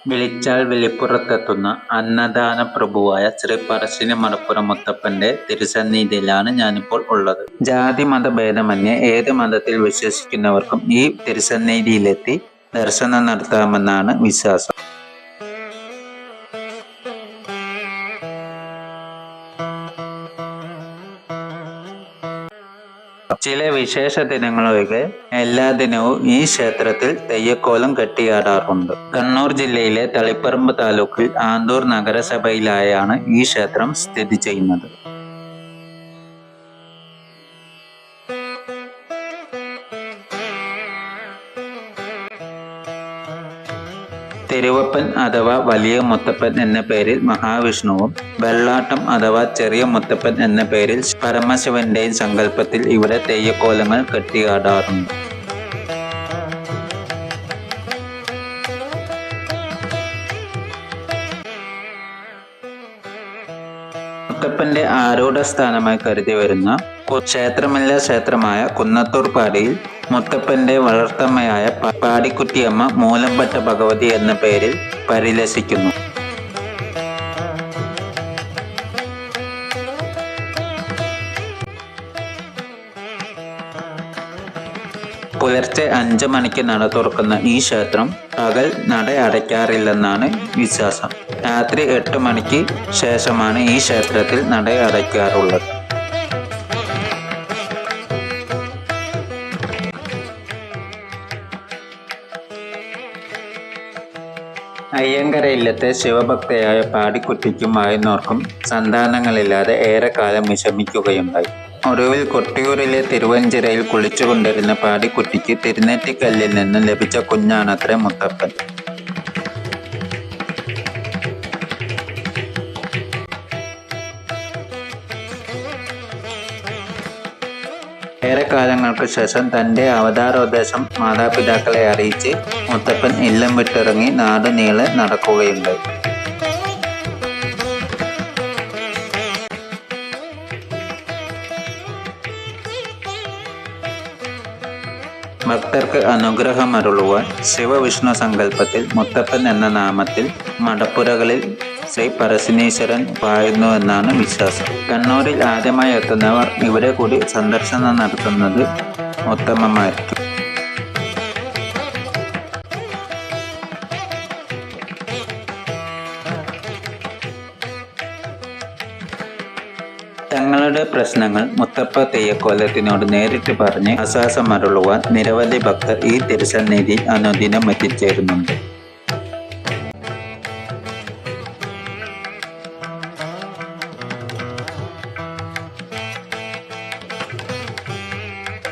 വിളിച്ചാൽ വിളിപ്പുറത്തെത്തുന്ന അന്നദാന പ്രഭുവായ ശ്രീ പറശ്ശിനി മടപ്പുറം മുത്തപ്പന്റെ തിരുസന്നിധിയിലാണ് ഞാനിപ്പോൾ ഉള്ളത്. ജാതി മത ഭേദമന്യേ ഏത് മതത്തിൽ വിശ്വസിക്കുന്നവർക്കും ഈ തിരുസന്നിധിയിലെത്തി ദർശനം നടത്താമെന്നാണ് വിശ്വാസം. ചില വിശേഷ ദിനങ്ങളൊഴികെ എല്ലാ ദിനവും ഈ ക്ഷേത്രത്തിൽ തെയ്യക്കോലം കെട്ടിയാടാറുണ്ട്. കണ്ണൂർ ജില്ലയിലെ തളിപ്പറമ്പ് താലൂക്കിൽ ആന്തൂർ നഗരസഭയിലായാണ് ഈ ക്ഷേത്രം സ്ഥിതി ചെയ്യുന്നത്. തിരുവപ്പൻ അഥവാ വലിയ മുത്തപ്പൻ എന്ന പേരിൽ മഹാവിഷ്ണുവും, വെള്ളാട്ടം അഥവാ ചെറിയ മുത്തപ്പൻ എന്ന പേരിൽ പരമശിവന്റെയും സങ്കല്പത്തിൽ ഇവിടെ തെയ്യക്കോലങ്ങൾ കെട്ടിയാടാറുണ്ട്. മുത്തപ്പന്റെ ആരൂഢ സ്ഥാനമായി കരുതി വരുന്ന ക്ഷേത്രമല്ല ക്ഷേത്രമായ കുന്നത്തൂർ പാടിയിൽ മുത്തപ്പന്റെ വളർത്തമ്മയായ പാടിക്കുട്ടിയമ്മ മൂലംപെട്ട ഭഗവതി എന്ന പേരിൽ പരിലസിക്കുന്നു. പുലർച്ചെ 5 മണിക്ക് നട തുറക്കുന്ന ഈ ക്ഷേത്രം പകൽ നട അടയ്ക്കാറില്ലെന്നാണ് വിശ്വാസം. രാത്രി 8 മണിക്ക് ശേഷമാണ് ഈ ക്ഷേത്രത്തിൽ നട അടയ്ക്കാറുള്ളത്. അയ്യങ്കര ഇല്ലത്തെ ശിവഭക്തയായ പാടിക്കുട്ടിക്കും മായുന്നവർക്കും സന്താനങ്ങളില്ലാതെ ഏറെക്കാലം വിഷമിക്കുകയുണ്ടായി. ഒടുവിൽ കൊട്ടിയൂരിലെ തിരുവഞ്ചിറയിൽ കുളിച്ചുകൊണ്ടിരുന്ന പാടിക്കുട്ടിക്ക് തിരുനെറ്റിക്കല്ലിൽ നിന്ന് ലഭിച്ച കുഞ്ഞാണത്രേ മുത്തപ്പൻ. ഏറെക്കാലങ്ങൾക്ക് ശേഷം തന്റെ അവതാരോദ്ദേശം മാതാപിതാക്കളെ അറിയിച്ച് മുത്തപ്പൻ ഇല്ലം വിട്ടിറങ്ങി നാട് നീളെ നടക്കുകയുണ്ടായി. ഭക്തർക്ക് അനുഗ്രഹമരുളുവാൻ ശിവവിഷ്ണു സങ്കല്പത്തിൽ മുത്തപ്പൻ എന്ന നാമത്തിൽ മടപ്പുരകളിൽ ശ്രീ പറശ്ശിനീശ്വരൻ വാഴുന്നുവെന്നാണ് വിശ്വാസം. കണ്ണൂരിൽ ആദ്യമായി എത്തുന്നവർ ഇവിടെ കൂടി സന്ദർശനം നടത്തുന്നത് ഉത്തമമായിരിക്കും. തങ്ങളുടെ പ്രശ്നങ്ങൾ മുത്തപ്പ തെയ്യക്കോലത്തിനോട് നേരിട്ട് പറഞ്ഞ് ആശ്വാസമരുളുവാൻ നിരവധി ഭക്തർ ഈ തിരുസന്നിധിയിൽ അനുദിനം എത്തിച്ചേരുന്നുണ്ട്.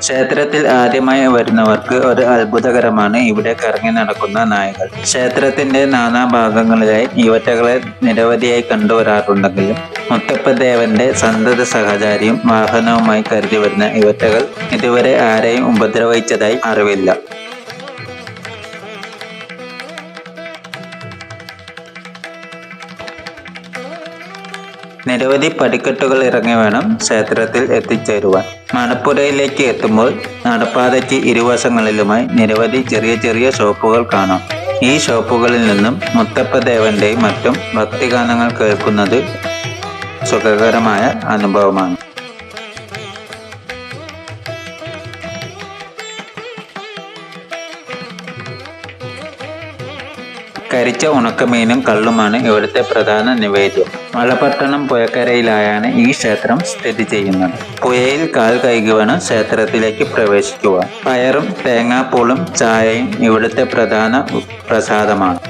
ക്ഷേത്രത്തിൽ ആദ്യമായി വരുന്നവർക്ക് ഒരു അത്ഭുതകരമാണ് ഇവിടെ കറങ്ങി നടക്കുന്ന നായകൾ. ക്ഷേത്രത്തിന്റെ നാനാഭാഗങ്ങളിലായി ഇവറ്റകളെ നിരവധിയായി കണ്ടുവരാറുണ്ടെങ്കിലും മുത്തപ്പദേവന്റെ സന്തത സഹചാരിയും വാഹനവുമായി കരുതി വരുന്ന ഇവറ്റകൾ ഇതുവരെ ആരെയും ഉപദ്രവിച്ചതായി അറിവില്ല. നിരവധി പടിക്കെട്ടുകൾ ഇറങ്ങി വേണം ക്ഷേത്രത്തിൽ എത്തിച്ചേരുവാൻ. മടപ്പുരയിലേക്ക് എത്തുമ്പോൾ നടപ്പാതയ്ക്ക് ഇരുവശങ്ങളിലുമായി നിരവധി ചെറിയ ചെറിയ ഷോപ്പുകൾ കാണാം. ഈ ഷോപ്പുകളിൽ നിന്നും മുത്തപ്പദേവന്റെയും മറ്റും ഭക്തിഗാനങ്ങൾ കേൾക്കുന്നത് സുഖകരമായ അനുഭവമാണ്. കരിച്ച ഉണക്കമീനും കള്ളുമാണ് ഇവിടുത്തെ പ്രധാന നിവേദ്യം. വളപട്ടണം പുഴക്കരയിലായാണ് ഈ ക്ഷേത്രം സ്ഥിതി ചെയ്യുന്നത്. പുഴയിൽ കാൽ കഴുകി വേണം ക്ഷേത്രത്തിലേക്ക് പ്രവേശിക്കുവാൻ. പയറും തേങ്ങാപ്പൂളും ചായയും ഇവിടുത്തെ പ്രധാന പ്രസാദമാണ്.